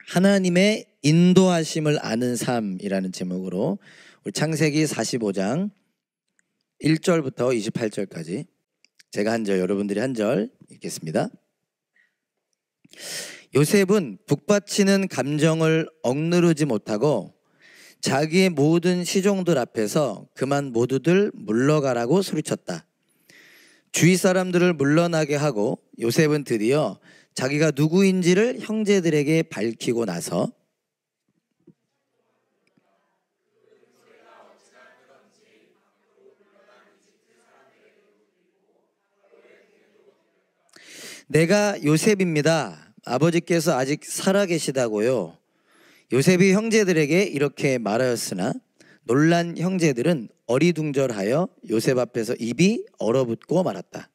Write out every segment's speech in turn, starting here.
하나님의 인도하심을 아는 삶이라는 제목으로 우리 창세기 45장 1절부터 28절까지 제가 한 절, 여러분들이 한 절 읽겠습니다. 요셉은 북받치는 감정을 억누르지 못하고 자기의 모든 시종들 앞에서 그만 모두들 물러가라고 소리쳤다. 주위 사람들을 물러나게 하고 요셉은 드디어 자기가 누구인지를 형제들에게 밝히고 나서 내가 요셉입니다. 아버지께서 아직 살아계시다고요. 요셉이 형제들에게 이렇게 말하였으나 놀란 형제들은 어리둥절하여 요셉 앞에서 입이 얼어붙고 말았다.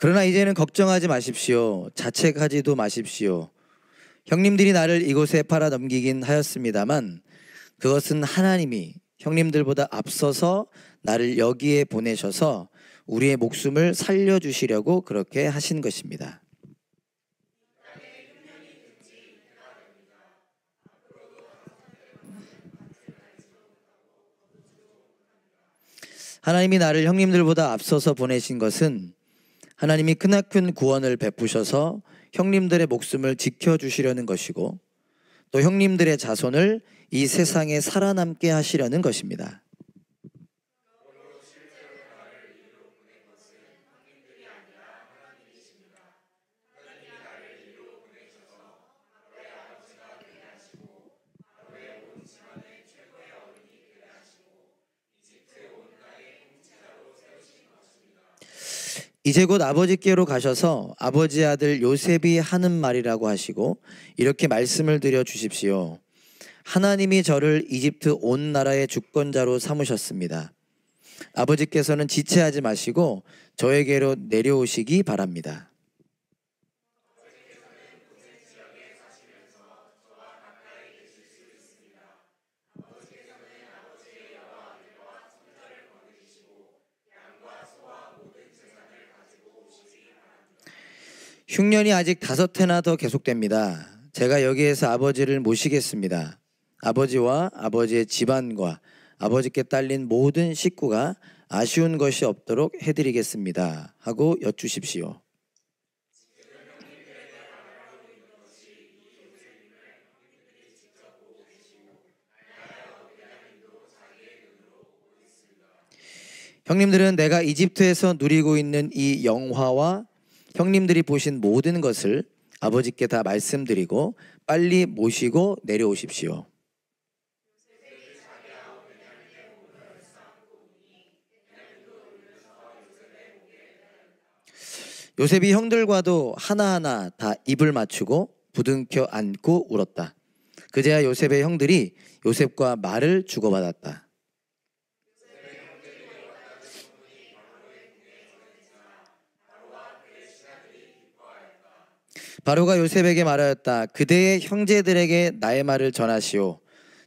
그러나 이제는 걱정하지 마십시오. 자책하지도 마십시오. 형님들이 나를 이곳에 팔아 넘기긴 하였습니다만 그것은 하나님이 형님들보다 앞서서 나를 여기에 보내셔서 우리의 목숨을 살려주시려고 그렇게 하신 것입니다. 하나님이 나를 형님들보다 앞서서 보내신 것은 하나님이 크나큰 구원을 베푸셔서 형님들의 목숨을 지켜주시려는 것이고 또 형님들의 자손을 이 세상에 살아남게 하시려는 것입니다. 이제 곧 아버지께로 가셔서 아버지 아들 요셉이 하는 말이라고 하시고 이렇게 말씀을 드려 주십시오. 하나님이 저를 이집트 온 나라의 주권자로 삼으셨습니다. 아버지께서는 지체하지 마시고 저에게로 내려오시기 바랍니다. 흉년이 아직 5해나 더 계속됩니다. 제가 여기에서 아버지를 모시겠습니다. 아버지와 아버지의 집안과 아버지께 딸린 모든 식구가 아쉬운 것이 없도록 해드리겠습니다. 하고 여쭈십시오. 형님들은 내가 이집트에서 누리고 있는 이 영화와 형님들이 보신 모든 것을 아버지께 다 말씀드리고 빨리 모시고 내려오십시오. 요셉이 형들과도 하나하나 다 입을 맞추고 부둥켜 안고 울었다. 그제야 요셉의 형들이 요셉과 말을 주고받았다. 바로가 요셉에게 말하였다. 그대의 형제들에게 나의 말을 전하시오.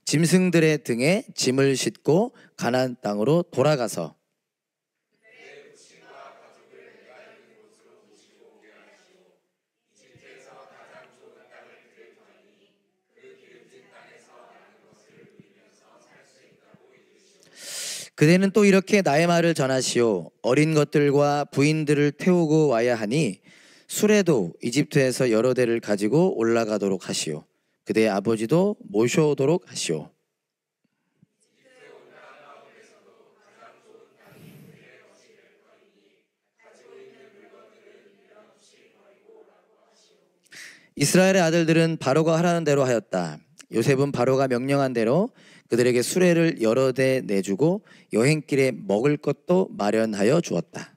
짐승들의 등에 짐을 싣고 가나안 땅으로 돌아가서 그대는 또 이렇게 나의 말을 전하시오. 어린 것들과 부인들을 태우고 와야 하니 수레도 이집트에서 여러 대를 가지고 올라가도록 하시오. 그대의 아버지도 모셔오도록 하시오. 이스라엘의 아들들은 바로가 하라는 대로 하였다. 요셉은 바로가 명령한 대로 그들에게 수레를 여러 대 내주고 여행길에 먹을 것도 마련하여 주었다.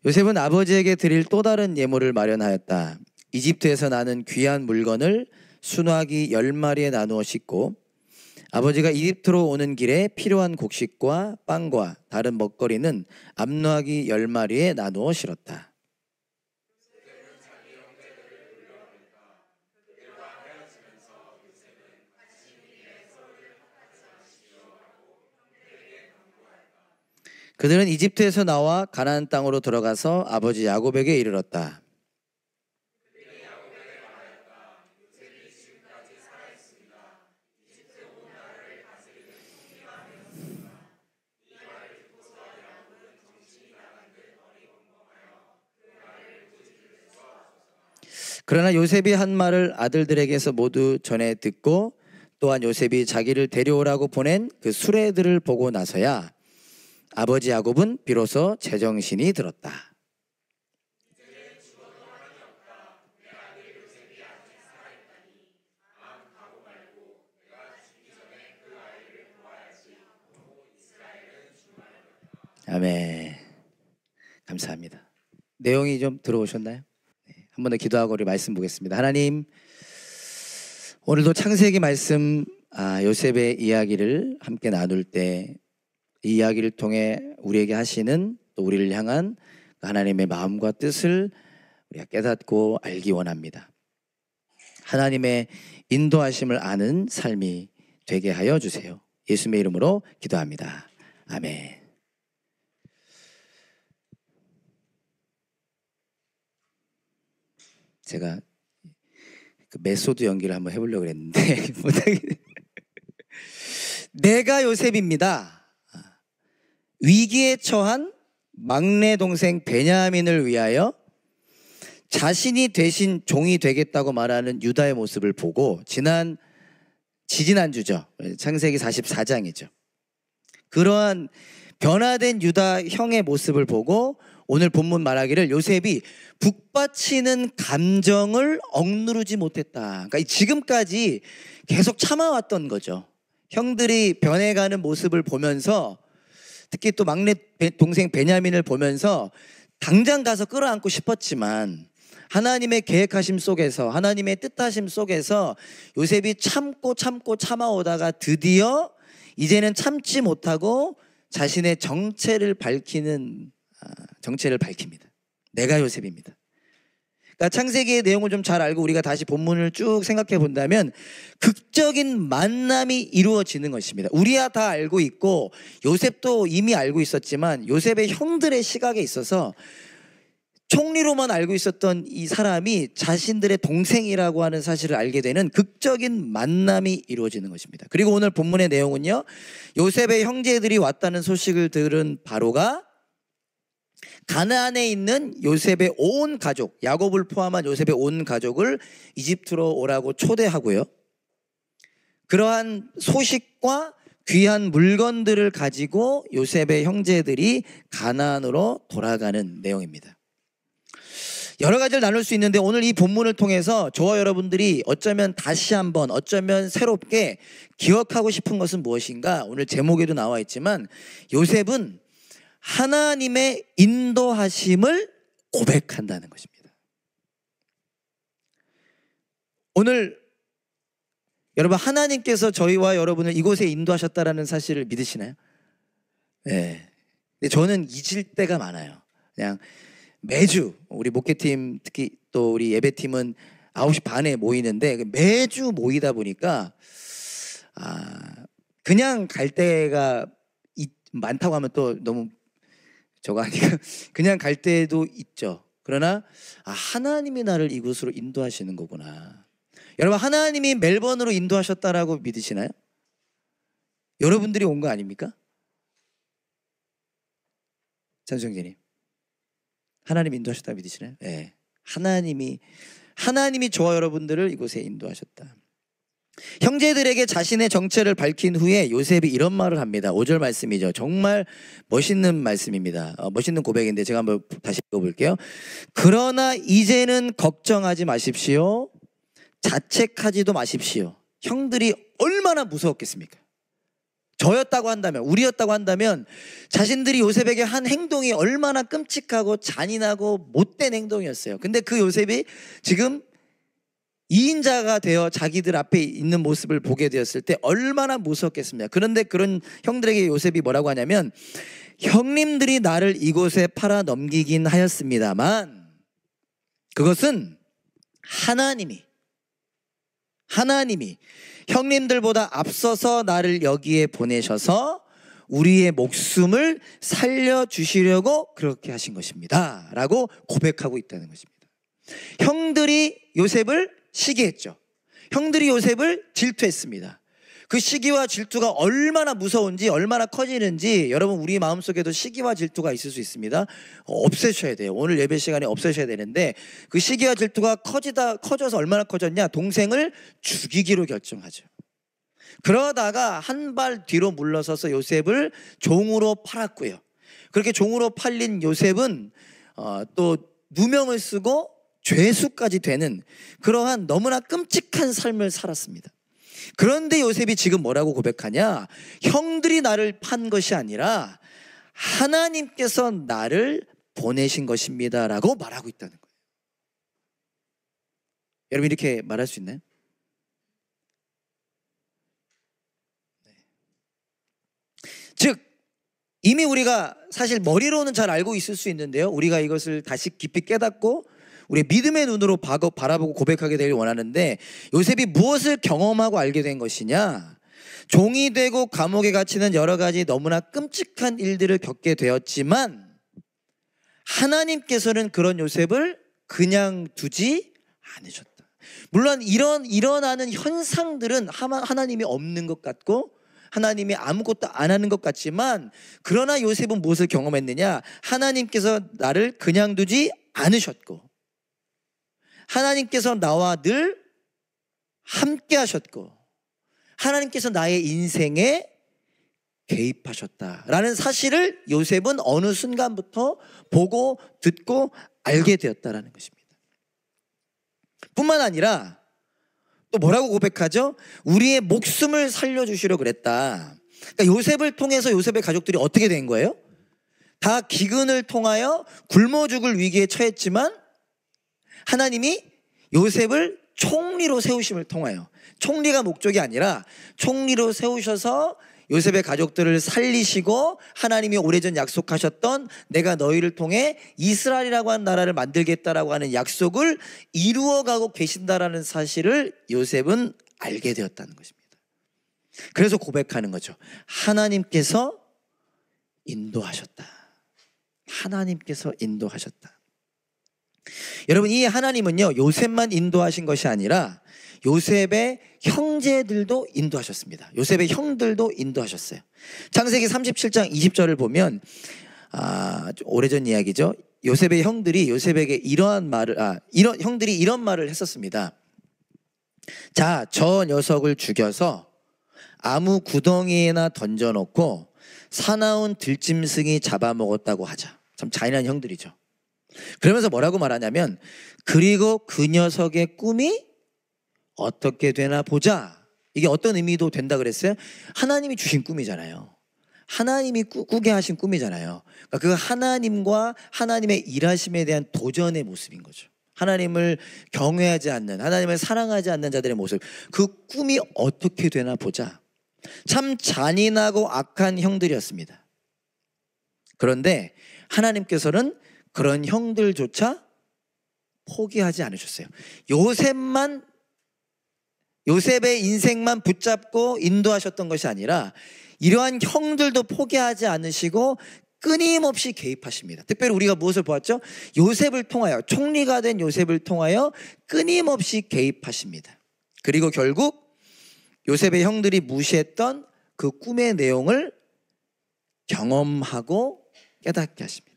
요셉은 아버지에게 드릴 또 다른 예물을 마련하였다. 이집트에서 나는 귀한 물건을 순화기 10마리에 나누어 싣고 아버지가 이집트로 오는 길에 필요한 곡식과 빵과 다른 먹거리는 암노아기 10마리에 나누어 실었다. 그들은 이집트에서 나와 가나안 땅으로 들어가서 아버지 야곱에게 이르렀다. 그러나 요셉이 한 말을 아들들에게서 모두 전해 듣고 또한 요셉이 자기를 데려오라고 보낸 그 수레들을 보고 나서야 아버지 야곱은 비로소 제정신이 들었다. 아멘. 감사합니다. 내용이 좀 들어오셨나요? 한 번 더 기도하고 우리 말씀 보겠습니다. 하나님, 오늘도 창세기 말씀 요셉의 이야기를 함께 나눌 때 이 이야기를 통해 우리에게 하시는 또 우리를 향한 하나님의 마음과 뜻을 우리가 깨닫고 알기 원합니다. 하나님의 인도하심을 아는 삶이 되게 하여 주세요. 예수님의 이름으로 기도합니다. 아멘. 제가 그 메소드 연기를 한번 해보려고 했는데 못하겠네. 내가 요셉입니다. 위기에 처한 막내 동생 베냐민을 위하여 자신이 대신 종이 되겠다고 말하는 유다의 모습을 보고 지지난주죠. 창세기 44장이죠. 그러한 변화된 유다 형의 모습을 보고 오늘 본문 말하기를 요셉이 북받치는 감정을 억누르지 못했다. 그러니까 지금까지 계속 참아왔던 거죠. 형들이 변해가는 모습을 보면서 특히 또 막내 동생 베냐민을 보면서 당장 가서 끌어안고 싶었지만 하나님의 계획하심 속에서 하나님의 뜻하심 속에서 요셉이 참고 참아오다가 드디어 이제는 참지 못하고 자신의 정체를 밝힙니다. 내가 요셉입니다. 그러니까 창세기의 내용을 좀 잘 알고 우리가 다시 본문을 쭉 생각해 본다면 극적인 만남이 이루어지는 것입니다. 우리야 다 알고 있고 요셉도 이미 알고 있었지만 요셉의 형들의 시각에 있어서 총리로만 알고 있었던 이 사람이 자신들의 동생이라고 하는 사실을 알게 되는 극적인 만남이 이루어지는 것입니다. 그리고 오늘 본문의 내용은요, 요셉의 형제들이 왔다는 소식을 들은 바로가 가나안에 있는 요셉의 온 가족, 야곱을 포함한 요셉의 온 가족을 이집트로 오라고 초대하고요, 그러한 소식과 귀한 물건들을 가지고 요셉의 형제들이 가나안으로 돌아가는 내용입니다. 여러 가지를 나눌 수 있는데 오늘 이 본문을 통해서 저와 여러분들이 어쩌면 다시 한번 어쩌면 새롭게 기억하고 싶은 것은 무엇인가? 오늘 제목에도 나와 있지만 요셉은 하나님의 인도하심을 고백한다는 것입니다. 오늘 여러분, 하나님께서 저희와 여러분을 이곳에 인도하셨다라는 사실을 믿으시나요? 네. 근데 저는 잊을 때가 많아요. 그냥 매주 우리 목회팀 특히 또 우리 예배팀은 9시 반에 모이는데 매주 모이다 보니까 그냥 갈 때가 많다고 하면 또 너무 저거 아니까 그냥 갈 때도 있죠. 그러나 하나님이 나를 이곳으로 인도하시는 거구나. 여러분, 하나님이 멜번으로 인도하셨다라고 믿으시나요? 여러분들이 온 거 아닙니까? 찬수형제님, 하나님 인도하셨다 믿으시나요? 네. 하나님이 저와 여러분들을 이곳에 인도하셨다. 형제들에게 자신의 정체를 밝힌 후에 요셉이 이런 말을 합니다. 5절 말씀이죠. 정말 멋있는 말씀입니다. 멋있는 고백인데 제가 한번 다시 읽어볼게요. 그러나 이제는 걱정하지 마십시오. 자책하지도 마십시오. 형들이 얼마나 무서웠겠습니까? 저였다고 한다면, 우리였다고 한다면 자신들이 요셉에게 한 행동이 얼마나 끔찍하고 잔인하고 못된 행동이었어요. 근데 그 요셉이 지금 이인자가 되어 자기들 앞에 있는 모습을 보게 되었을 때 얼마나 무섭겠습니까? 그런데 그런 형들에게 요셉이 뭐라고 하냐면, 형님들이 나를 이곳에 팔아 넘기긴 하였습니다만 그것은 하나님이 형님들보다 앞서서 나를 여기에 보내셔서 우리의 목숨을 살려주시려고 그렇게 하신 것입니다 라고 고백하고 있다는 것입니다. 형들이 요셉을 시기했죠. 형들이 요셉을 질투했습니다. 그 시기와 질투가 얼마나 무서운지, 얼마나 커지는지 여러분 우리 마음속에도 시기와 질투가 있을 수 있습니다. 없애셔야 돼요. 오늘 예배 시간에 없애셔야 되는데, 그 시기와 질투가 커져서 얼마나 커졌냐, 동생을 죽이기로 결정하죠. 그러다가 한 발 뒤로 물러서서 요셉을 종으로 팔았고요. 그렇게 종으로 팔린 요셉은 또 누명을 쓰고 죄수까지 되는 그러한 너무나 끔찍한 삶을 살았습니다. 그런데 요셉이 지금 뭐라고 고백하냐? 형들이 나를 판 것이 아니라 하나님께서 나를 보내신 것입니다 라고 말하고 있다는 거예요. 여러분 이렇게 말할 수 있나요? 즉 이미 우리가 사실 머리로는 잘 알고 있을 수 있는데요, 우리가 이것을 다시 깊이 깨닫고 우리의 믿음의 눈으로 바라보고 고백하게 되길 원하는데, 요셉이 무엇을 경험하고 알게 된 것이냐? 종이 되고 감옥에 갇히는 여러 가지 너무나 끔찍한 일들을 겪게 되었지만 하나님께서는 그런 요셉을 그냥 두지 않으셨다. 물론 일어나는 현상들은 하나님이 없는 것 같고 하나님이 아무것도 안 하는 것 같지만, 그러나 요셉은 무엇을 경험했느냐? 하나님께서 나를 그냥 두지 않으셨고 하나님께서 나와 늘 함께 하셨고 하나님께서 나의 인생에 개입하셨다라는 사실을 요셉은 어느 순간부터 보고 듣고 알게 되었다라는 것입니다. 뿐만 아니라 또 뭐라고 고백하죠? 우리의 목숨을 살려주시려 그랬다. 그러니까 요셉을 통해서 요셉의 가족들이 어떻게 된 거예요? 다 기근을 통하여 굶어 죽을 위기에 처했지만 하나님이 요셉을 총리로 세우심을 통하여, 총리가 목적이 아니라 총리로 세우셔서 요셉의 가족들을 살리시고 하나님이 오래전 약속하셨던 내가 너희를 통해 이스라엘이라고 하는 나라를 만들겠다라고 하는 약속을 이루어가고 계신다라는 사실을 요셉은 알게 되었다는 것입니다. 그래서 고백하는 거죠. 하나님께서 인도하셨다. 하나님께서 인도하셨다. 여러분, 이 하나님은요, 요셉만 인도하신 것이 아니라 요셉의 형제들도 인도하셨습니다. 요셉의 형들도 인도하셨어요. 창세기 37장 20절을 보면 오래전 이야기죠. 요셉의 형들이 요셉에게 형들이 이런 말을 했었습니다. 자, 저 녀석을 죽여서 아무 구덩이에나 던져놓고 사나운 들짐승이 잡아먹었다고 하자. 참 잔인한 형들이죠. 그러면서 뭐라고 말하냐면, 그리고 그 녀석의 꿈이 어떻게 되나 보자. 이게 어떤 의미도 된다 그랬어요? 하나님이 주신 꿈이잖아요. 하나님이 꾸게 하신 꿈이잖아요. 그러니까 그 하나님과 하나님의 일하심에 대한 도전의 모습인 거죠. 하나님을 경외하지 않는, 하나님을 사랑하지 않는 자들의 모습, 그 꿈이 어떻게 되나 보자. 참 잔인하고 악한 형들이었습니다. 그런데 하나님께서는 그런 형들조차 포기하지 않으셨어요. 요셉의 인생만 붙잡고 인도하셨던 것이 아니라 이러한 형들도 포기하지 않으시고 끊임없이 개입하십니다. 특별히 우리가 무엇을 보았죠? 요셉을 통하여, 총리가 된 요셉을 통하여 끊임없이 개입하십니다. 그리고 결국 요셉의 형들이 무시했던 그 꿈의 내용을 경험하고 깨닫게 하십니다.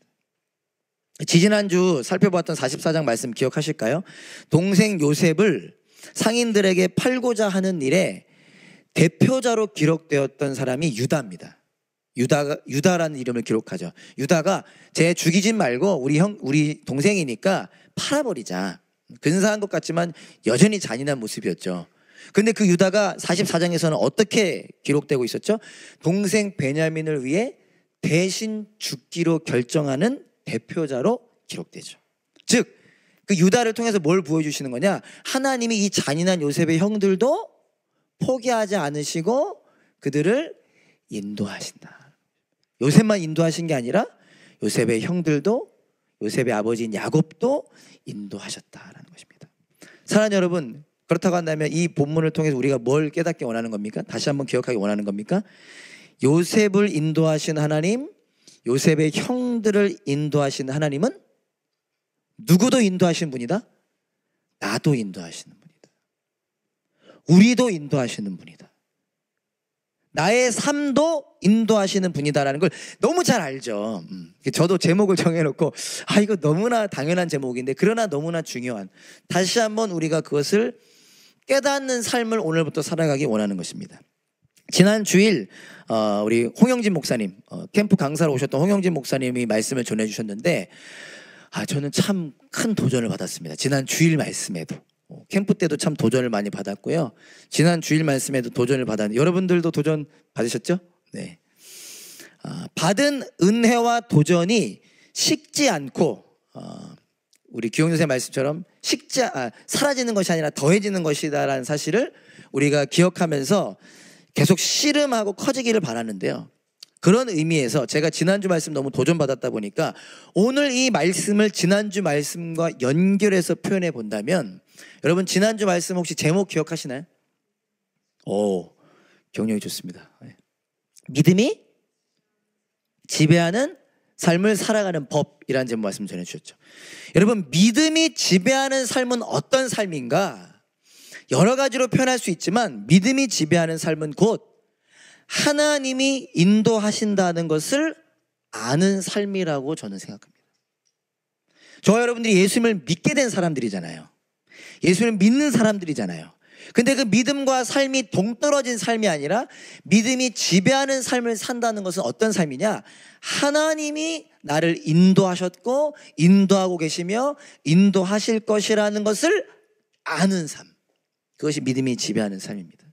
지지난주 살펴봤던 44장 말씀 기억하실까요? 동생 요셉을 상인들에게 팔고자 하는 일에 대표자로 기록되었던 사람이 유다입니다. 유다라는 이름을 기록하죠. 유다가 쟤 죽이지 말고 우리 동생이니까 팔아버리자. 근사한 것 같지만 여전히 잔인한 모습이었죠. 근데 그 유다가 44장에서는 어떻게 기록되고 있었죠? 동생 베냐민을 위해 대신 죽기로 결정하는 대표자로 기록되죠. 즉 그 유다를 통해서 뭘 보여주시는 거냐? 하나님이 이 잔인한 요셉의 형들도 포기하지 않으시고 그들을 인도하신다. 요셉만 인도하신 게 아니라 요셉의 형들도, 요셉의 아버지인 야곱도 인도하셨다라는 것입니다. 사랑하는 여러분, 그렇다고 한다면 이 본문을 통해서 우리가 뭘 깨닫기 원하는 겁니까? 다시 한번 기억하기 원하는 겁니까? 요셉을 인도하신 하나님, 요셉의 형들을 인도하신 하나님은 누구도 인도하시는 분이다? 나도 인도하시는 분이다. 우리도 인도하시는 분이다. 나의 삶도 인도하시는 분이다라는 걸 너무 잘 알죠. 저도 제목을 정해놓고 이거 너무나 당연한 제목인데 그러나 너무나 중요한, 다시 한번 우리가 그것을 깨닫는 삶을 오늘부터 살아가기 원하는 것입니다. 지난 주일 우리 홍영진 목사님, 캠프 강사로 오셨던 홍영진 목사님이 말씀을 전해주셨는데 저는 참 큰 도전을 받았습니다. 지난 주일 말씀에도 캠프 때도 참 도전을 많이 받았고요. 지난 주일 말씀에도 도전을 받았는데 여러분들도 도전 받으셨죠? 네. 받은 은혜와 도전이 식지 않고 우리 기용 선생님 말씀처럼 사라지는 것이 아니라 더해지는 것이다라는 사실을 우리가 기억하면서 계속 씨름하고 커지기를 바라는데요. 그런 의미에서 제가 지난주 말씀 너무 도전받았다 보니까 오늘 이 말씀을 지난주 말씀과 연결해서 표현해 본다면, 여러분 지난주 말씀 혹시 제목 기억하시나요? 경력이 좋습니다. 믿음이 지배하는 삶을 살아가는 법이라는 제목 말씀 전해주셨죠. 여러분, 믿음이 지배하는 삶은 어떤 삶인가? 여러 가지로 표현할 수 있지만 믿음이 지배하는 삶은 곧 하나님이 인도하신다는 것을 아는 삶이라고 저는 생각합니다. 저와 여러분들이 예수님을 믿게 된 사람들이잖아요. 예수님을 믿는 사람들이잖아요. 근데 그 믿음과 삶이 동떨어진 삶이 아니라 믿음이 지배하는 삶을 산다는 것은 어떤 삶이냐? 하나님이 나를 인도하셨고 인도하고 계시며 인도하실 것이라는 것을 아는 삶, 그것이 믿음이 지배하는 삶입니다.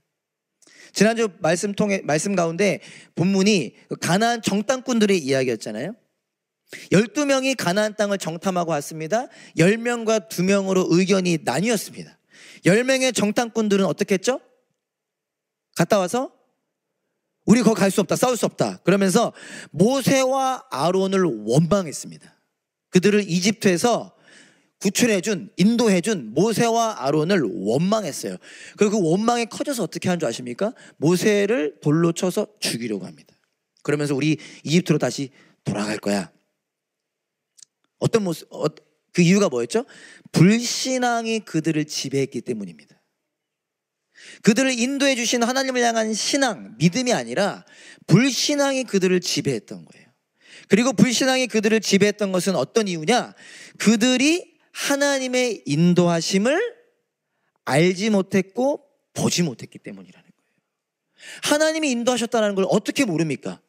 지난주 말씀 가운데 본문이 가나안 정탐꾼들의 이야기였잖아요. 12명이 가나안 땅을 정탐하고 왔습니다. 10명과 2명으로 의견이 나뉘었습니다. 10명의 정탐꾼들은 어떻게 했죠? 갔다 와서 우리 거기 갈 수 없다, 싸울 수 없다 그러면서 모세와 아론을 원망했습니다. 그들을 이집트에서 구출해준, 인도해준 모세와 아론을 원망했어요. 그리고 그 원망이 커져서 어떻게 한 줄 아십니까? 모세를 돌로 쳐서 죽이려고 합니다. 그러면서 우리 이집트로 다시 돌아갈 거야. 그 이유가 뭐였죠? 불신앙이 그들을 지배했기 때문입니다. 그들을 인도해 주신 하나님을 향한 신앙, 믿음이 아니라 불신앙이 그들을 지배했던 거예요. 그리고 불신앙이 그들을 지배했던 것은 어떤 이유냐? 그들이 하나님의 인도하심을 알지 못했고 보지 못했기 때문이라는 거예요. 하나님이 인도하셨다는 걸 어떻게 모릅니까?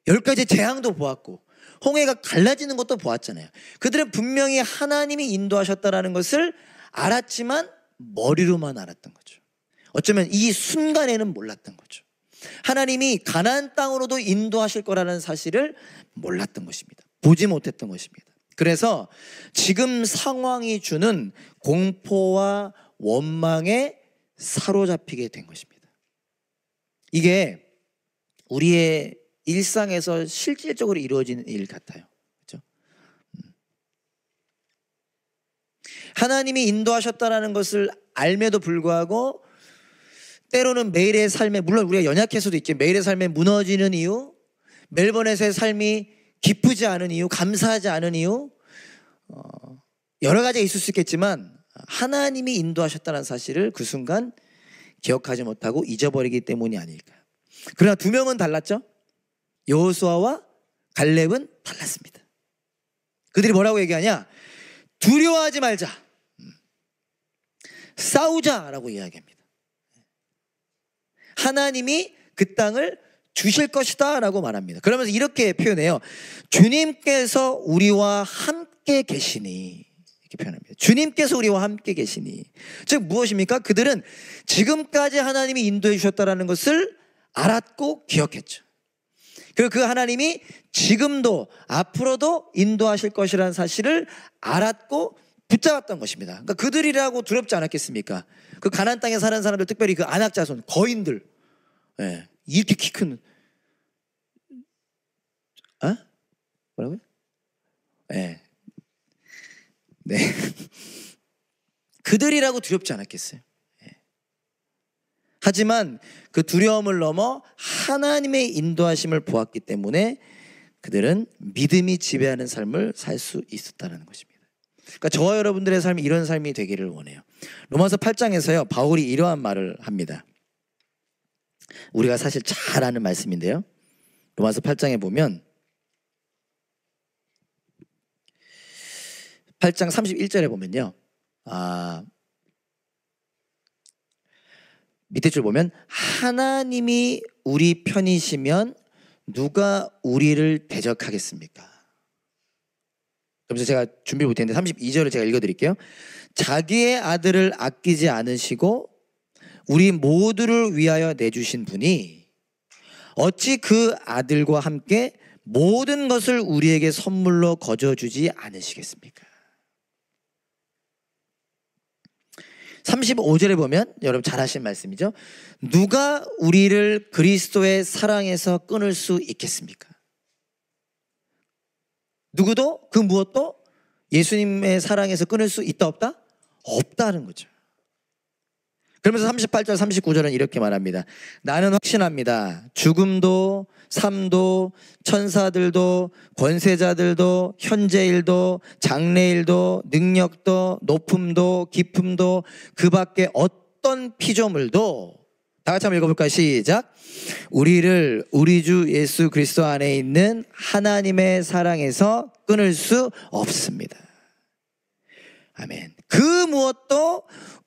10가지 재앙도 보았고 홍해가 갈라지는 것도 보았잖아요. 그들은 분명히 하나님이 인도하셨다는 것을 알았지만 머리로만 알았던 거죠. 어쩌면 이 순간에는 몰랐던 거죠. 하나님이 가나안 땅으로도 인도하실 거라는 사실을 몰랐던 것입니다. 보지 못했던 것입니다. 그래서 지금 상황이 주는 공포와 원망에 사로잡히게 된 것입니다. 이게 우리의 일상에서 실질적으로 이루어지는 일 같아요. 그렇죠? 하나님이 인도하셨다는 것을 알매도 불구하고 때로는 매일의 삶에, 물론 우리가 연약해서도 있겠지만 매일의 삶에 무너지는 이유, 멜번에서의 삶이 기쁘지 않은 이유, 감사하지 않은 이유, 여러 가지가 있을 수 있겠지만 하나님이 인도하셨다는 사실을 그 순간 기억하지 못하고 잊어버리기 때문이 아닐까. 그러나 2명은 달랐죠. 여호수아와 갈렙은 달랐습니다. 그들이 뭐라고 얘기하냐? 두려워하지 말자, 싸우자라고 이야기합니다. 하나님이 그 땅을 주실 것이다 라고 말합니다. 그러면서 이렇게 표현해요. 주님께서 우리와 함께 계시니, 이렇게 표현합니다. 주님께서 우리와 함께 계시니. 즉 무엇입니까? 그들은 지금까지 하나님이 인도해 주셨다는 것을 알았고 기억했죠. 그리고 그 하나님이 지금도 앞으로도 인도하실 것이라는 사실을 알았고 붙잡았던 것입니다. 그러니까 그들이라고 두렵지 않았겠습니까? 그 가나안 땅에 사는 사람들, 특별히 그 아낙 자손, 거인들, 예, 이렇게 키 큰, 뭐라고요? 예, 네, 그들이라고 두렵지 않았겠어요. 예. 하지만 그 두려움을 넘어 하나님의 인도하심을 보았기 때문에 그들은 믿음이 지배하는 삶을 살 수 있었다는 것입니다. 그러니까 저와 여러분들의 삶이 이런 삶이 되기를 원해요. 로마서 8장에서요, 바울이 이러한 말을 합니다. 우리가 사실 잘 아는 말씀인데요, 로마서 8장에 보면 8장 31절에 보면요, 밑에 줄 보면 하나님이 우리 편이시면 누가 우리를 대적하겠습니까? 그래서 제가 준비 못했는데 32절을 제가 읽어드릴게요. 자기의 아들을 아끼지 않으시고 우리 모두를 위하여 내주신 분이 어찌 그 아들과 함께 모든 것을 우리에게 선물로 거저주지 않으시겠습니까? 35절에 보면 여러분 잘 아시는 말씀이죠. 누가 우리를 그리스도의 사랑에서 끊을 수 있겠습니까? 누구도 그 무엇도 예수님의 사랑에서 끊을 수 있다 없다? 없다는 거죠. 그러면서 38절 39절은 이렇게 말합니다. 나는 확신합니다. 죽음도 삶도 천사들도 권세자들도 현재일도 장래일도 능력도 높음도 깊음도 그 밖에 어떤 피조물도, 다 같이 한번 읽어볼까요? 시작. 우리를 우리 주 예수 그리스도 안에 있는 하나님의 사랑에서 끊을 수 없습니다. 아멘. 그 무엇도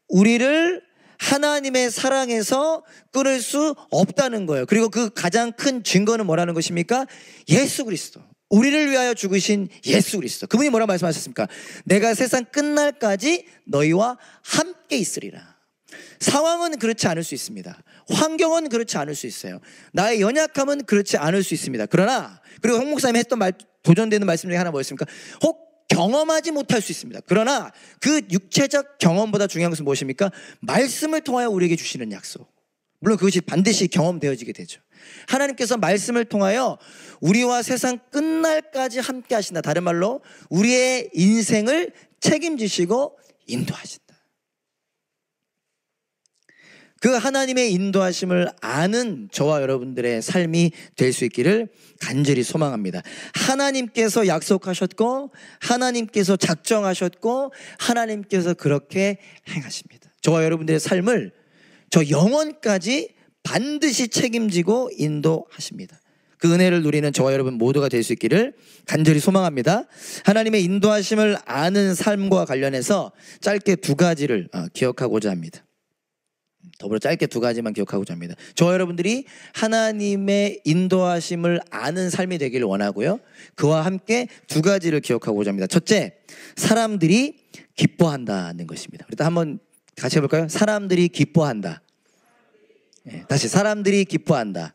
우리를 하나님의 사랑에서 끊을 수 없다는 거예요. 그리고 그 가장 큰 증거는 뭐라는 것입니까? 예수 그리스도. 우리를 위하여 죽으신 예수 그리스도. 그분이 뭐라고 말씀하셨습니까? 내가 세상 끝날까지 너희와 함께 있으리라. 상황은 그렇지 않을 수 있습니다. 환경은 그렇지 않을 수 있어요. 나의 연약함은 그렇지 않을 수 있습니다. 그러나, 그리고 홍 목사님이 했던 도전되는 말씀 중에 하나 뭐였습니까? 혹 경험하지 못할 수 있습니다. 그러나 그 육체적 경험보다 중요한 것은 무엇입니까? 말씀을 통하여 우리에게 주시는 약속. 물론 그것이 반드시 경험되어지게 되죠. 하나님께서 말씀을 통하여 우리와 세상 끝날까지 함께 하신다. 다른 말로 우리의 인생을 책임지시고 인도하신다. 그 하나님의 인도하심을 아는 저와 여러분들의 삶이 될 수 있기를 간절히 소망합니다. 하나님께서 약속하셨고 하나님께서 작정하셨고 하나님께서 그렇게 행하십니다. 저와 여러분들의 삶을 저 영원까지 반드시 책임지고 인도하십니다. 그 은혜를 누리는 저와 여러분 모두가 될 수 있기를 간절히 소망합니다. 하나님의 인도하심을 아는 삶과 관련해서 짧게 두 가지를 기억하고자 합니다. 더불어 짧게 두 가지만 기억하고자 합니다. 저와 여러분들이 하나님의 인도하심을 아는 삶이 되기를 원하고요, 그와 함께 두 가지를 기억하고자 합니다. 첫째, 사람들이 기뻐한다는 것입니다. 일단 한번 같이 해볼까요? 사람들이 기뻐한다. 네, 다시 사람들이 기뻐한다.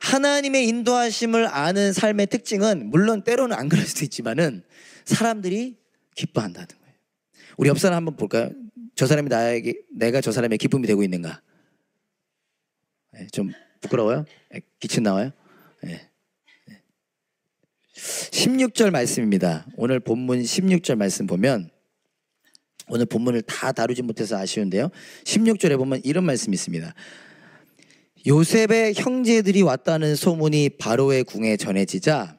하나님의 인도하심을 아는 삶의 특징은 물론 때로는 안 그럴 수도 있지만은 사람들이 기뻐한다는 거예요. 우리 옆 사람 한번 볼까요? 저 사람이 내가 저 사람의 기쁨이 되고 있는가? 네, 좀 부끄러워요? 네, 기침 나와요? 네. 16절 말씀입니다. 오늘 본문 16절 말씀 보면, 오늘 본문을 다 다루지 못해서 아쉬운데요, 16절에 보면 이런 말씀이 있습니다. 요셉의 형제들이 왔다는 소문이 바로의 궁에 전해지자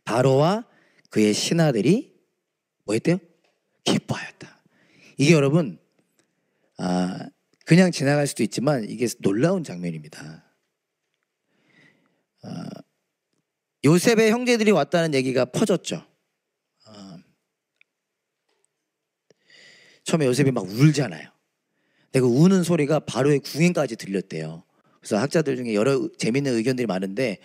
바로와 그의 신하들이 뭐 했대요? 기뻐하였다. 이게 여러분 그냥 지나갈 수도 있지만 이게 놀라운 장면입니다. 요셉의 형제들이 왔다는 얘기가 퍼졌죠. 처음에 요셉이 막 울잖아요. 근데 그 우는 소리가 바로의 궁행까지 들렸대요. 그래서 학자들 중에 여러 재밌는 의견들이 많은데,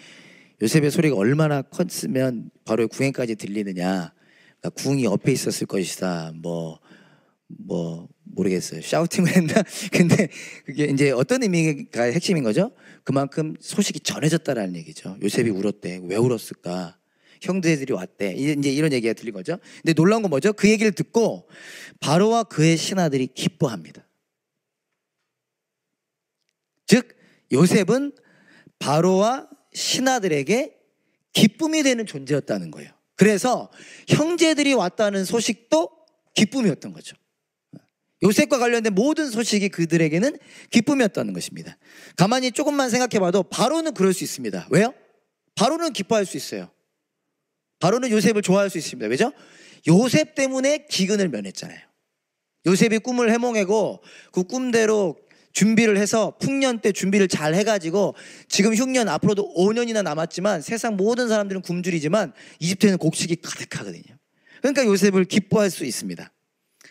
요셉의 소리가 얼마나 컸으면 바로의 궁행까지 들리느냐, 그러니까 궁이 옆에 있었을 것이다, 뭐 모르겠어요. 샤우팅을 했나? 근데 그게 이제 어떤 의미가 핵심인 거죠? 그만큼 소식이 전해졌다라는 얘기죠. 요셉이 울었대. 왜 울었을까? 형제들이 왔대. 이제 이런 얘기가 들린 거죠. 근데 놀라운 건 뭐죠? 그 얘기를 듣고 바로와 그의 신하들이 기뻐합니다. 즉 요셉은 바로와 신하들에게 기쁨이 되는 존재였다는 거예요. 그래서 형제들이 왔다는 소식도 기쁨이었던 거죠. 요셉과 관련된 모든 소식이 그들에게는 기쁨이었다는 것입니다. 가만히 조금만 생각해봐도 바로는 그럴 수 있습니다. 왜요? 바로는 기뻐할 수 있어요. 바로는 요셉을 좋아할 수 있습니다. 왜죠? 요셉 때문에 기근을 면했잖아요. 요셉이 꿈을 해몽하고 그 꿈대로 준비를 해서 풍년 때 준비를 잘 해가지고 지금 흉년 앞으로도 5년이나 남았지만 세상 모든 사람들은 굶주리지만 이집트에는 곡식이 가득하거든요. 그러니까 요셉을 기뻐할 수 있습니다.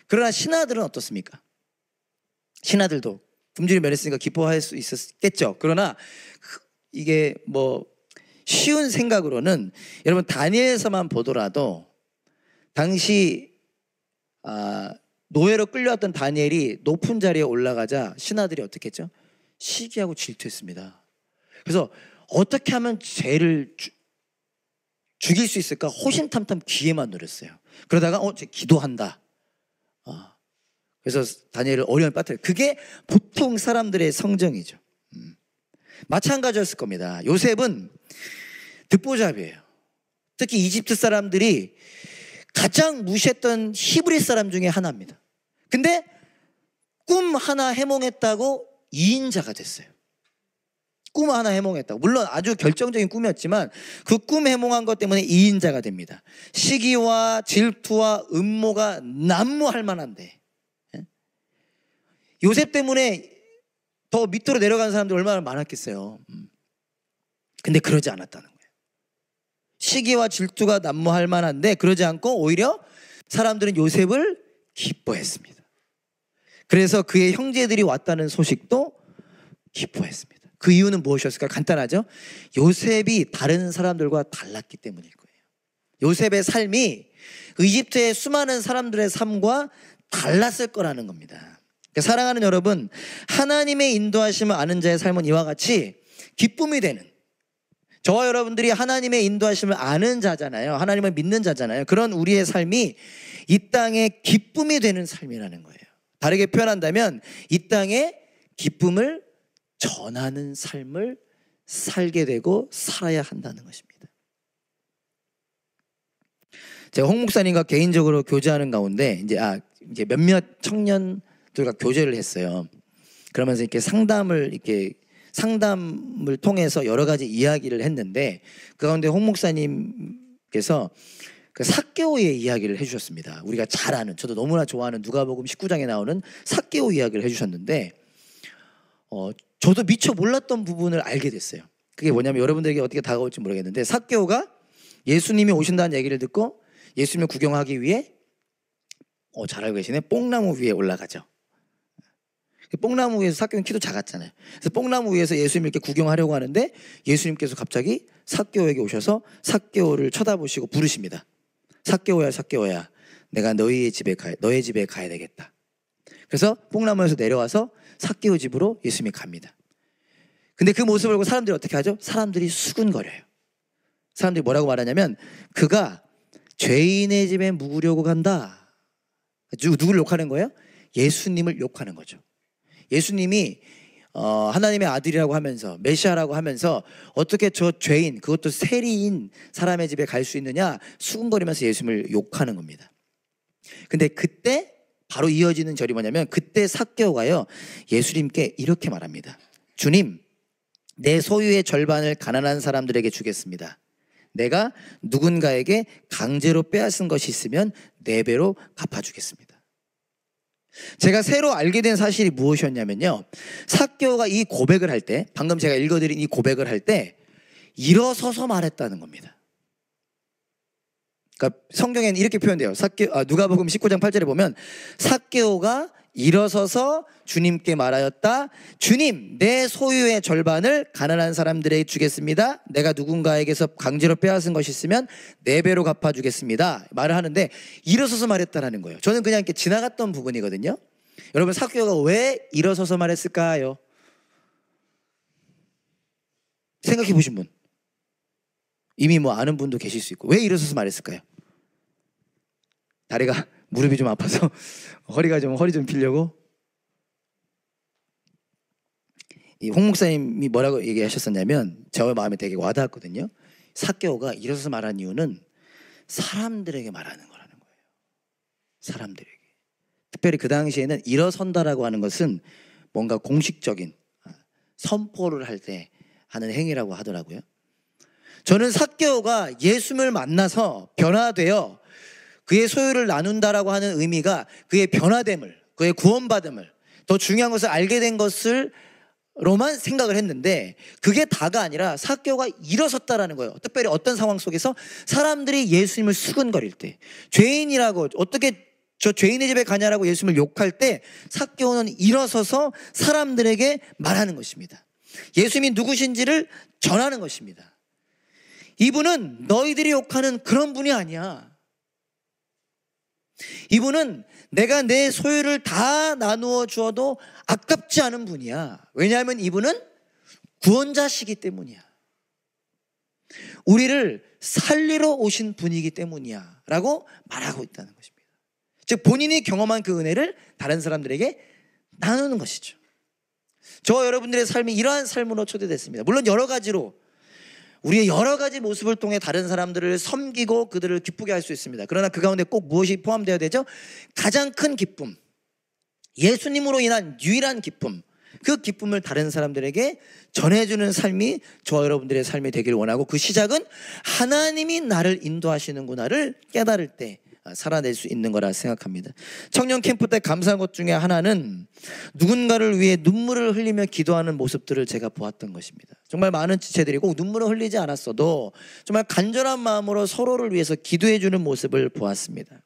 그러나 신하들은 어떻습니까? 신하들도 굶주림 면했으니까 기뻐할 수 있었겠죠. 그러나 이게 쉬운 생각으로는 여러분 다니엘서만 보더라도 당시 노예로 끌려왔던 다니엘이 높은 자리에 올라가자 신하들이 어떻게 했죠? 시기하고 질투했습니다. 그래서 어떻게 하면 죄를 죽일 수 있을까 호신탐탐 기회만 노렸어요. 그러다가 쟤 기도한다. 그래서 다니엘을 어려움에 빠뜨려요. 그게 보통 사람들의 성정이죠. 마찬가지였을 겁니다. 요셉은 듣보잡이에요. 특히 이집트 사람들이 가장 무시했던 히브리 사람 중에 하나입니다. 근데 꿈 하나 해몽했다고 2인자가 됐어요. 꿈 하나 해몽했다고. 물론 아주 결정적인 꿈이었지만 그 꿈 해몽한 것 때문에 2인자가 됩니다. 시기와 질투와 음모가 난무할 만한데 요셉 때문에 더 밑으로 내려가는 사람들 얼마나 많았겠어요. 근데 그러지 않았다는 거예요. 시기와 질투가 난무할 만한데 그러지 않고 오히려 사람들은 요셉을 기뻐했습니다. 그래서 그의 형제들이 왔다는 소식도 기뻐했습니다. 그 이유는 무엇이었을까? 간단하죠. 요셉이 다른 사람들과 달랐기 때문일 거예요. 요셉의 삶이 이집트의 수많은 사람들의 삶과 달랐을 거라는 겁니다. 사랑하는 여러분, 하나님의 인도하심을 아는 자의 삶은 이와 같이 기쁨이 되는, 저와 여러분들이 하나님의 인도하심을 아는 자잖아요. 하나님을 믿는 자잖아요. 그런 우리의 삶이 이 땅에 기쁨이 되는 삶이라는 거예요. 다르게 표현한다면 이 땅에 기쁨을 전하는 삶을 살게 되고 살아야 한다는 것입니다. 제가 홍 목사님과 개인적으로 교제하는 가운데 이제 몇몇 청년들과 교제를 했어요. 그러면서 이렇게 상담을 통해서 여러 가지 이야기를 했는데 그 가운데 홍 목사님께서 그 삭개오의 이야기를 해주셨습니다. 우리가 잘 아는, 저도 너무나 좋아하는 누가복음 19장에 나오는 삭개오 이야기를 해주셨는데 저도 미처 몰랐던 부분을 알게 됐어요. 그게 뭐냐면 여러분들에게 어떻게 다가올지 모르겠는데 삭개오가 예수님이 오신다는 얘기를 듣고 예수님을 구경하기 위해 잘 알고 계시네, 뽕나무 위에 올라가죠. 뽕나무 위에서 삭개오는 키도 작았잖아요. 그래서 뽕나무 위에서 예수님을 이렇게 구경하려고 하는데 예수님께서 갑자기 삭개오에게 오셔서 삭개오를 쳐다보시고 부르십니다. 삭개오야, 삭개오야, 내가 너의 집에 가야 되겠다. 그래서 뽕나무에서 내려와서 삭개오 집으로 예수님이 갑니다. 근데 그 모습을 보고 사람들이 어떻게 하죠? 사람들이 수군거려요. 사람들이 뭐라고 말하냐면 그가 죄인의 집에 묵으려고 간다. 누구를 욕하는 거예요? 예수님을 욕하는 거죠. 예수님이 하나님의 아들이라고 하면서 메시아라고 하면서 어떻게 저 죄인, 그것도 세리인 사람의 집에 갈 수 있느냐 수군거리면서 예수님을 욕하는 겁니다. 근데 그때 바로 이어지는 절이 뭐냐면 그때 삭개오가요 예수님께 이렇게 말합니다. 주님, 내 소유의 절반을 가난한 사람들에게 주겠습니다. 내가 누군가에게 강제로 빼앗은 것이 있으면 4배로 갚아주겠습니다. 제가 새로 알게 된 사실이 무엇이었냐면요, 삭개오가 이 고백을 할 때, 방금 제가 읽어드린 이 고백을 할 때 일어서서 말했다는 겁니다. 그러니까 성경에는 이렇게 표현돼요. 누가복음 19장 8절에 보면 삭개오가 일어서서 주님께 말하였다. 주님, 내 소유의 절반을 가난한 사람들에게 주겠습니다. 내가 누군가에게서 강제로 빼앗은 것이 있으면 4배로 갚아주겠습니다. 말을 하는데 일어서서 말했다라는 거예요. 저는 그냥 이렇게 지나갔던 부분이거든요. 여러분, 삭개오가 왜 일어서서 말했을까요? 생각해 보신 분, 이미 뭐 아는 분도 계실 수 있고, 왜 일어서서 말했을까요? 다리가, 무릎이 좀 아파서 허리 좀 피려고? 이 홍 목사님이 뭐라고 얘기하셨었냐면 제 마음에 되게 와닿았거든요. 삭개오가 일어서서 말한 이유는 사람들에게 말하는 거라는 거예요. 사람들에게. 특별히 그 당시에는 일어선다라고 하는 것은 뭔가 공식적인 선포를 할 때 하는 행위라고 하더라고요. 저는 삭개오가 예수님을 만나서 변화되어 그의 소유를 나눈다라고 하는 의미가 그의 변화됨을, 그의 구원받음을, 더 중요한 것을 알게 된 것을 로만 생각을 했는데, 그게 다가 아니라 삭개오가 일어섰다라는 거예요. 특별히 어떤 상황 속에서 사람들이 예수님을 수근거릴 때, 죄인이라고, 어떻게 저 죄인의 집에 가냐라고 예수님을 욕할 때 삭개오는 일어서서 사람들에게 말하는 것입니다. 예수님이 누구신지를 전하는 것입니다. 이분은 너희들이 욕하는 그런 분이 아니야. 이분은 내가 내 소유를 다 나누어 주어도 아깝지 않은 분이야. 왜냐하면 이분은 구원자시기 때문이야. 우리를 살리러 오신 분이기 때문이야 라고 말하고 있다는 것입니다. 즉 본인이 경험한 그 은혜를 다른 사람들에게 나누는 것이죠. 저와 여러분들의 삶이 이러한 삶으로 초대됐습니다. 물론 여러 가지로, 우리의 여러 가지 모습을 통해 다른 사람들을 섬기고 그들을 기쁘게 할 수 있습니다. 그러나 그 가운데 꼭 무엇이 포함되어야 되죠? 가장 큰 기쁨, 예수님으로 인한 유일한 기쁨, 그 기쁨을 다른 사람들에게 전해주는 삶이 저와 여러분들의 삶이 되길 원하고, 그 시작은 하나님이 나를 인도하시는구나를 깨달을 때 살아낼 수 있는 거라 생각합니다. 청년 캠프 때 감사한 것 중에 하나는 누군가를 위해 눈물을 흘리며 기도하는 모습들을 제가 보았던 것입니다. 정말 많은 지체들이 꼭 눈물을 흘리지 않았어도 정말 간절한 마음으로 서로를 위해서 기도해 주는 모습을 보았습니다.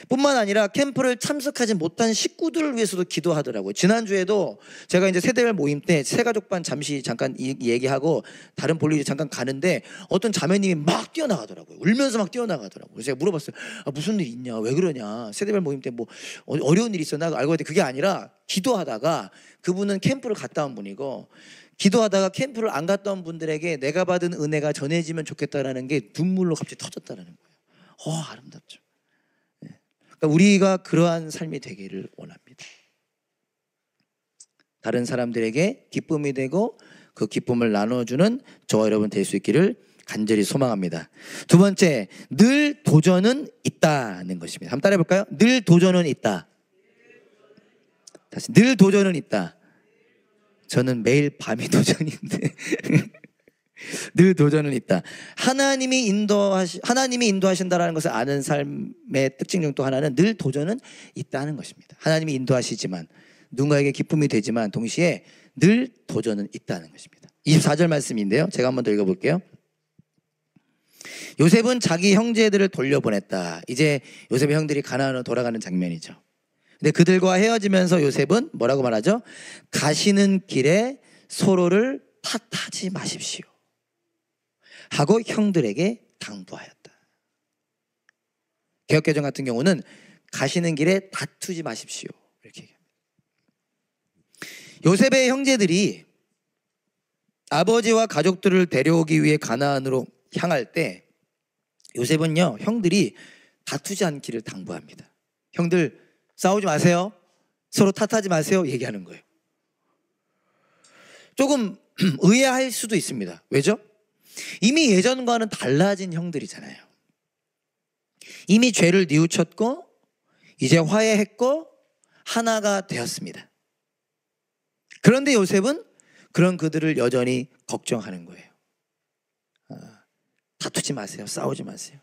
뿐만 아니라 캠프를 참석하지 못한 식구들을 위해서도 기도하더라고요. 지난주에도 제가 이제 세대별 모임 때 새가족반 잠시 잠깐 얘기하고 다른 볼일이 잠깐 가는데 어떤 자매님이 막 뛰어나가더라고요. 울면서 막 뛰어나가더라고요. 그래서 제가 물어봤어요. 무슨 일 있냐? 왜 그러냐? 세대별 모임 때 뭐 어려운 일 있었나? 알고 봤더니 그게 아니라 기도하다가, 그분은 캠프를 갔다 온 분이고, 기도하다가 캠프를 안 갔다 온 분들에게 내가 받은 은혜가 전해지면 좋겠다라는 게 눈물로 갑자기 터졌다는 거예요. 아름답죠. 그러니까 우리가 그러한 삶이 되기를 원합니다. 다른 사람들에게 기쁨이 되고 그 기쁨을 나눠주는 저와 여러분 될 수 있기를 간절히 소망합니다. 두 번째, 늘 도전은 있다는 것입니다. 한번 따라해 볼까요? 늘 도전은 있다. 다시, 늘 도전은 있다. 저는 매일 밤이 도전인데 늘 도전은 있다. 하나님이 인도하신다라는 것을 아는 삶의 특징 중 또 하나는 늘 도전은 있다는 것입니다. 하나님이 인도하시지만, 누군가에게 기쁨이 되지만 동시에 늘 도전은 있다는 것입니다. 24절 말씀인데요, 제가 한번 더 읽어볼게요. 요셉은 자기 형제들을 돌려보냈다. 이제 요셉의 형들이 가나안으로 돌아가는 장면이죠. 근데 그들과 헤어지면서 요셉은 뭐라고 말하죠? 가시는 길에 서로를 탓하지 마십시오 하고 형들에게 당부하였다. 개역개정 같은 경우는 가시는 길에 다투지 마십시오 이렇게 얘기합니다. 요셉의 형제들이 아버지와 가족들을 데려오기 위해 가나안으로 향할 때 요셉은요, 형들이 다투지 않기를 당부합니다. 형들 싸우지 마세요, 서로 탓하지 마세요 얘기하는 거예요. 조금 의아할 수도 있습니다. 왜죠? 이미 예전과는 달라진 형들이잖아요. 이미 죄를 뉘우쳤고 이제 화해했고 하나가 되었습니다. 그런데 요셉은 그런 그들을 여전히 걱정하는 거예요. 다투지 마세요, 싸우지 마세요.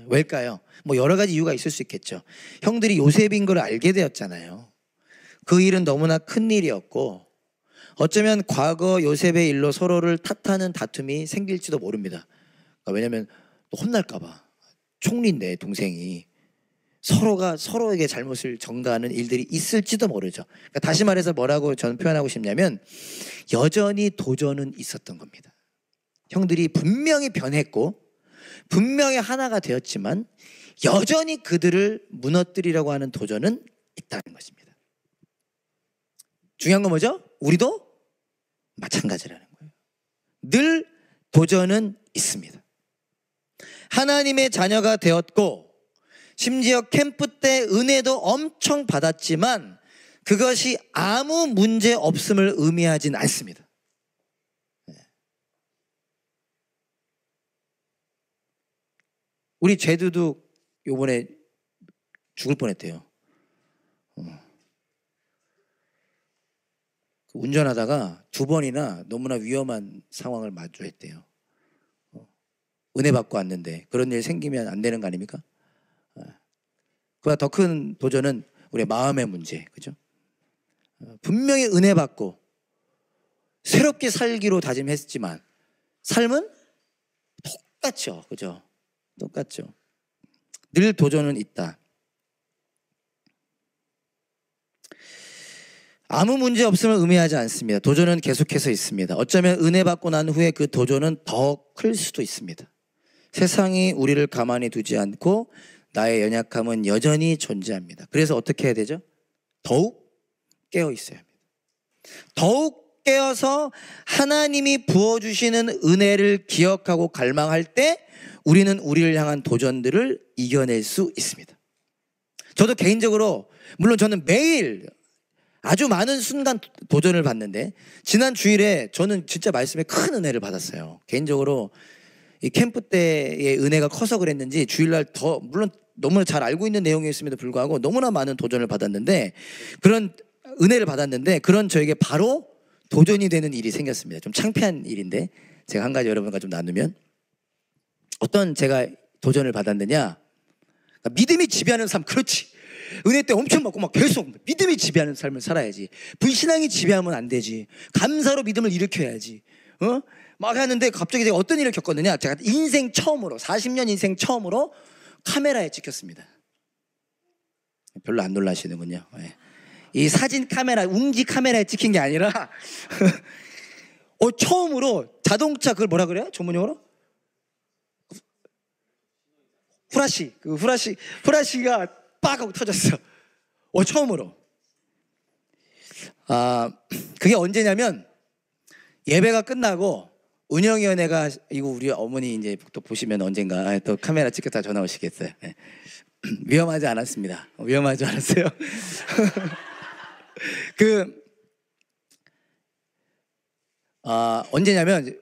왜일까요? 뭐 여러 가지 이유가 있을 수 있겠죠. 형들이 요셉인 걸 알게 되었잖아요. 그 일은 너무나 큰 일이었고, 어쩌면 과거 요셉의 일로 서로를 탓하는 다툼이 생길지도 모릅니다. 왜냐하면 또 혼날까 봐. 총리인데 동생이 서로가 서로에게 잘못을 전가하는 일들이 있을지도 모르죠. 그러니까 다시 말해서 뭐라고 저는 표현하고 싶냐면 여전히 도전은 있었던 겁니다. 형들이 분명히 변했고 분명히 하나가 되었지만 여전히 그들을 무너뜨리려고 하는 도전은 있다는 것입니다. 중요한 건 뭐죠? 우리도 마찬가지라는 거예요. 늘 도전은 있습니다. 하나님의 자녀가 되었고 심지어 캠프 때 은혜도 엄청 받았지만 그것이 아무 문제 없음을 의미하진 않습니다. 우리 제두도 요번에 죽을 뻔했대요. 운전하다가 2번이나 너무나 위험한 상황을 마주했대요. 은혜 받고 왔는데 그런 일 생기면 안 되는 거 아닙니까? 그보다 더 큰 도전은 우리의 마음의 문제, 그죠? 분명히 은혜 받고 새롭게 살기로 다짐했지만 삶은 똑같죠, 그죠? 똑같죠. 늘 도전은 있다. 아무 문제 없음을 의미하지 않습니다. 도전은 계속해서 있습니다. 어쩌면 은혜 받고 난 후에 그 도전은 더 클 수도 있습니다. 세상이 우리를 가만히 두지 않고 나의 연약함은 여전히 존재합니다. 그래서 어떻게 해야 되죠? 더욱 깨어 있어야 합니다. 더욱 깨어서 하나님이 부어주시는 은혜를 기억하고 갈망할 때 우리는 우리를 향한 도전들을 이겨낼 수 있습니다. 저도 개인적으로 물론 저는 매일 아주 많은 순간 도전을 받는데 지난 주일에 저는 진짜 말씀에 큰 은혜를 받았어요. 개인적으로 이 캠프 때의 은혜가 커서 그랬는지 주일날 더 물론 너무나 잘 알고 있는 내용이었음에도 불구하고 너무나 많은 도전을 받았는데 그런 은혜를 받았는데 그런 저에게 바로 도전이 되는 일이 생겼습니다. 좀 창피한 일인데 제가 한 가지 여러분과 좀 나누면 어떤 제가 도전을 받았느냐, 그러니까 믿음이 지배하는 삶. 그렇지, 은혜 때 엄청 받고 막 계속 믿음이 지배하는 삶을 살아야지. 불신앙이 지배하면 안 되지. 감사로 믿음을 일으켜야지. 막 하는데 갑자기 제가 어떤 일을 겪었느냐, 제가 인생 처음으로 40년 인생 처음으로 카메라에 찍혔습니다. 별로 안 놀라시는군요. 네. 이 사진 카메라, 웅지 카메라에 찍힌 게 아니라 처음으로 자동차, 그걸 뭐라 그래요? 전문용어로? 후라시. 그 후라시가 빡 하고 터졌어. 처음으로. 그게 언제냐면 예배가 끝나고 운영위원회가, 이거 우리 어머니 이제 또 보시면 언젠가 또 카메라 찍겠다 전화 오시겠어요. 네. 위험하지 않았습니다. 위험하지 않았어요. 언제냐면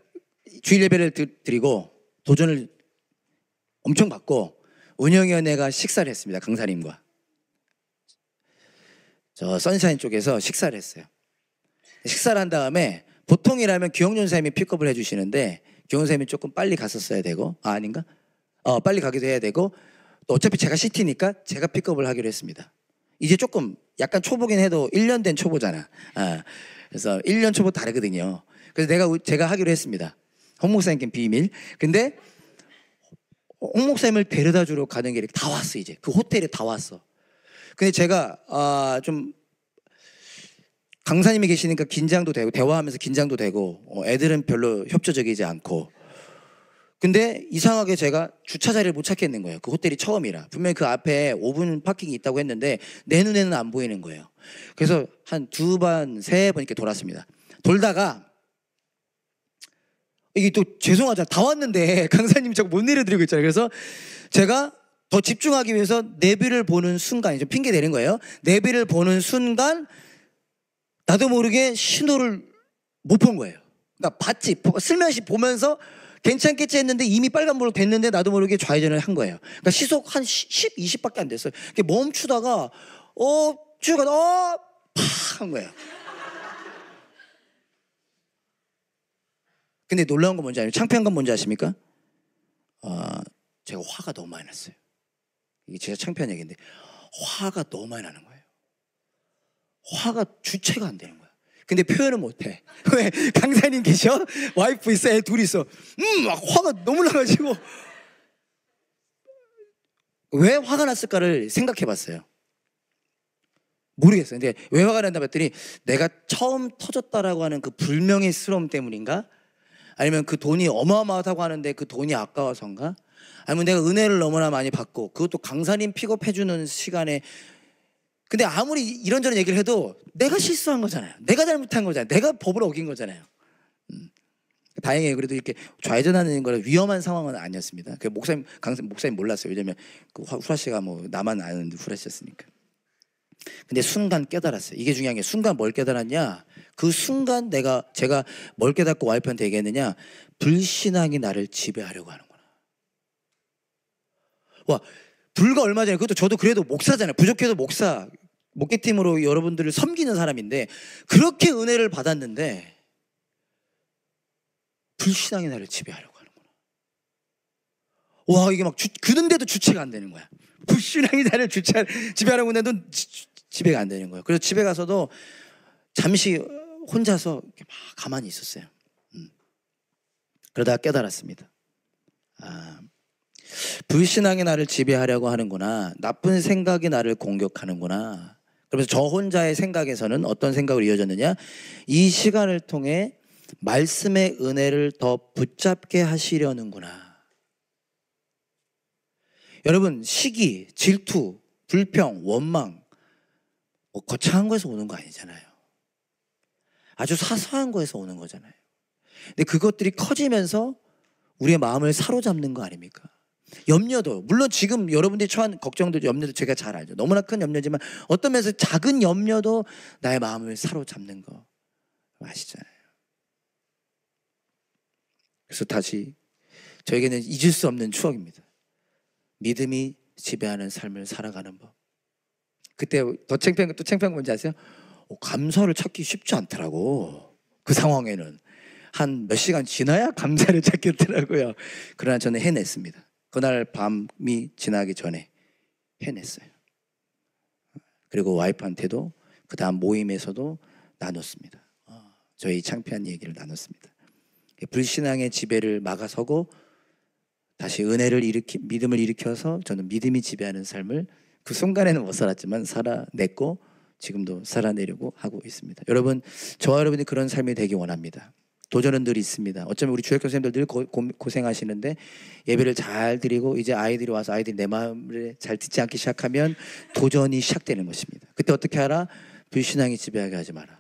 주일 예배를 드리고 도전을 엄청 받고 운영위원회가 식사를 했습니다. 강사님과 저 선샤인 쪽에서 식사를 했어요. 식사를 한 다음에 보통이라면 기영준 선생님이 픽업을 해주시는데 기영준 선생님이 조금 빨리 갔었어야 되고, 아닌가? 빨리 가기도 해야 되고, 또 어차피 제가 CT니까 제가 픽업을 하기로 했습니다. 이제 조금 약간 초보긴 해도 1년 된 초보잖아. 그래서 1년 초보 다르거든요. 그래서 제가 하기로 했습니다. 홍 목사님께 비밀. 근데 홍 목사님을 데려다 주러 가는 길에 다 왔어. 이제 그 호텔에 다 왔어. 근데 제가 좀 강사님이 계시니까 긴장도 되고 대화하면서 긴장도 되고 애들은 별로 협조적이지 않고, 근데 이상하게 제가 주차 자리를 못 찾겠는 거예요. 그 호텔이 처음이라. 분명히 그 앞에 5분 파킹이 있다고 했는데 내 눈에는 안 보이는 거예요. 그래서 한 2번, 3번 이렇게 돌았습니다. 돌다가 이게 또 죄송하잖아. 다 왔는데 강사님이 자꾸 못 내려드리고 있잖아요. 그래서 제가 더 집중하기 위해서 내비를 보는 순간, 좀 핑계 대는 거예요. 내비를 보는 순간 나도 모르게 신호를 못 본 거예요. 그러니까 봤지, 슬며시 보면서 괜찮겠지 했는데 이미 빨간불로 됐는데 나도 모르게 좌회전을 한 거예요. 그러니까 시속 한 10, 20밖에 안 됐어요. 멈추다가 쭉 가다 팍 한 거예요. 근데 놀라운 건 뭔지 아세요? 창피한 건 뭔지 아십니까? 제가 화가 너무 많이 났어요. 이게 진짜 창피한 얘기인데 화가 너무 많이 나는 거예요. 화가 주체가 안 되는 거야. 근데 표현은 못해. 왜? 강사님 계셔? 와이프 있어? 애 둘이 있어. 막 화가 너무 나가지고 왜 화가 났을까를 생각해 봤어요. 모르겠어요. 근데 왜 화가 난다 봤더니 내가 처음 터졌다라고 하는 그 불명예스러움 때문인가? 아니면 그 돈이 어마어마하다고 하는데 그 돈이 아까워서인가? 아니면 내가 은혜를 너무나 많이 받고 그것도 강사님 픽업해주는 시간에, 근데 아무리 이런저런 얘기를 해도 내가 실수한 거잖아요. 내가 잘못한 거잖아요. 내가 법을 어긴 거잖아요. 다행히 그래도 이렇게 좌회전하는 거는 위험한 상황은 아니었습니다. 그 목사님 몰랐어요. 왜냐면 그 후라 씨가 뭐 나만 아는 후라 씨였으니까. 근데 순간 깨달았어요. 이게 중요한 게, 순간 뭘 깨달았냐? 그 순간 제가 뭘 깨닫고 와이프한테 얘기했느냐? 불신앙이 나를 지배하려고 하는구나. 와, 불과 얼마 전에, 그것도 저도 그래도 목사잖아요. 부족해도 목회팀으로 여러분들을 섬기는 사람인데 그렇게 은혜를 받았는데 불신앙이 나를 지배하려고 하는구나. 와, 이게 막 그런데도 주체가 안 되는 거야. 불신앙이 나를 지배하려고 했는데 지배가 안 되는 거예요. 그래서 집에 가서도 잠시 혼자서 이렇게 막 가만히 있었어요. 그러다가 깨달았습니다. 불신앙이 나를 지배하려고 하는구나. 나쁜 생각이 나를 공격하는구나. 그래서 저 혼자의 생각에서는 어떤 생각으로 이어졌느냐? 이 시간을 통해 말씀의 은혜를 더 붙잡게 하시려는구나. 여러분, 시기, 질투, 불평, 원망 뭐 거창한 거에서 오는 거 아니잖아요. 아주 사소한 거에서 오는 거잖아요. 근데 그것들이 커지면서 우리의 마음을 사로잡는 거 아닙니까? 염려도, 물론 지금 여러분들이 처한 걱정도, 염려도 제가 잘 알죠. 너무나 큰 염려지만 어떤 면에서 작은 염려도 나의 마음을 사로잡는 거 아시잖아요. 그래서 다시 저에게는 잊을 수 없는 추억입니다. 믿음이 지배하는 삶을 살아가는 법. 그때 더 창피한 건 뭔지 아세요? 감사를 찾기 쉽지 않더라고. 그 상황에는 한 몇 시간 지나야 감사를 찾겠더라고요. 그러나 저는 해냈습니다. 그날 밤이 지나기 전에 해냈어요. 그리고 와이프한테도 그 다음 모임에서도 나눴습니다. 저희 창피한 얘기를 나눴습니다. 불신앙의 지배를 막아서고 다시 믿음을 일으켜서 저는 믿음이 지배하는 삶을 그 순간에는 못 살았지만 살아냈고 지금도 살아내려고 하고 있습니다. 여러분, 저와 여러분이 그런 삶이 되기 원합니다. 도전은 늘 있습니다. 어쩌면 우리 주역 교수님들 늘 고생하시는데 예배를 잘 드리고 이제 아이들이 와서 아이들이 내 마음을 잘 듣지 않기 시작하면 도전이 시작되는 것입니다. 그때 어떻게 하라? 불신앙이 지배하게 하지 마라.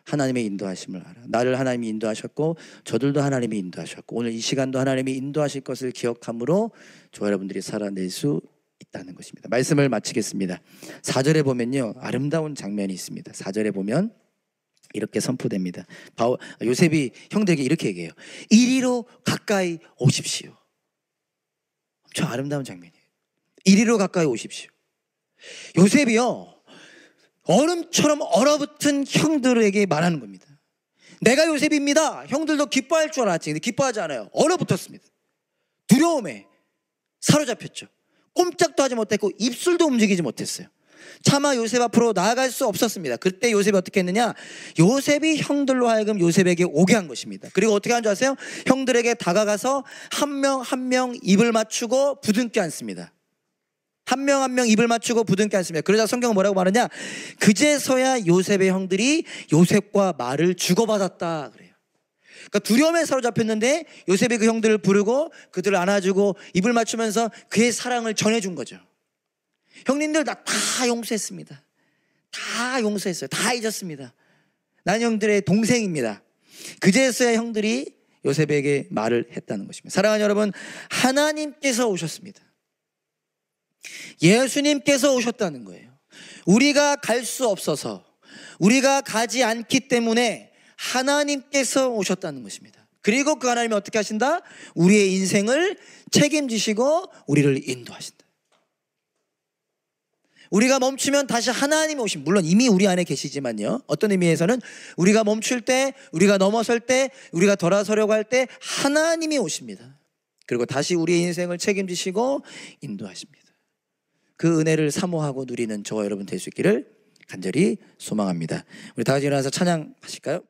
하나님의 인도하심을 알아. 나를 하나님이 인도하셨고 저들도 하나님이 인도하셨고 오늘 이 시간도 하나님이 인도하실 것을 기억함으로 저와 여러분들이 살아낼 수 있다는 것입니다. 말씀을 마치겠습니다. 4절에 보면요, 아름다운 장면이 있습니다. 4절에 보면 이렇게 선포됩니다. 요셉이 형들에게 이렇게 얘기해요. 이리로 가까이 오십시오. 엄청 아름다운 장면이에요. 이리로 가까이 오십시오. 요셉이요, 얼음처럼 얼어붙은 형들에게 말하는 겁니다. 내가 요셉입니다. 형들도 기뻐할 줄 알았지. 근데 기뻐하지 않아요. 얼어붙었습니다. 두려움에 사로잡혔죠. 꼼짝도 하지 못했고 입술도 움직이지 못했어요. 차마 요셉 앞으로 나아갈 수 없었습니다. 그때 요셉이 어떻게 했느냐? 요셉이 형들로 하여금 요셉에게 오게 한 것입니다. 그리고 어떻게 한 줄 아세요? 형들에게 다가가서 한 명 한 명 입을 맞추고 부둥켜 안습니다. 한 명 한 명 입을 맞추고 부둥켜 안습니다. 그러자 성경은 뭐라고 말하냐? 그제서야 요셉의 형들이 요셉과 말을 주고받았다 그래요. 그러니까 두려움에 사로잡혔는데 요셉이 그 형들을 부르고 그들을 안아주고 입을 맞추면서 그의 사랑을 전해준 거죠. 형님들 나 다 용서했습니다. 다 용서했어요. 다 잊었습니다. 난 형들의 동생입니다. 그제서야 형들이 요셉에게 말을 했다는 것입니다. 사랑하는 여러분, 하나님께서 오셨습니다. 예수님께서 오셨다는 거예요. 우리가 갈 수 없어서, 우리가 가지 않기 때문에 하나님께서 오셨다는 것입니다. 그리고 그 하나님이 어떻게 하신다? 우리의 인생을 책임지시고 우리를 인도하신다. 우리가 멈추면 다시 하나님이 오십니다. 물론 이미 우리 안에 계시지만요, 어떤 의미에서는 우리가 멈출 때, 우리가 넘어설 때, 우리가 돌아서려고 할 때 하나님이 오십니다. 그리고 다시 우리의 인생을 책임지시고 인도하십니다. 그 은혜를 사모하고 누리는 저와 여러분 될 수 있기를 간절히 소망합니다. 우리 다 같이 일어나서 찬양하실까요?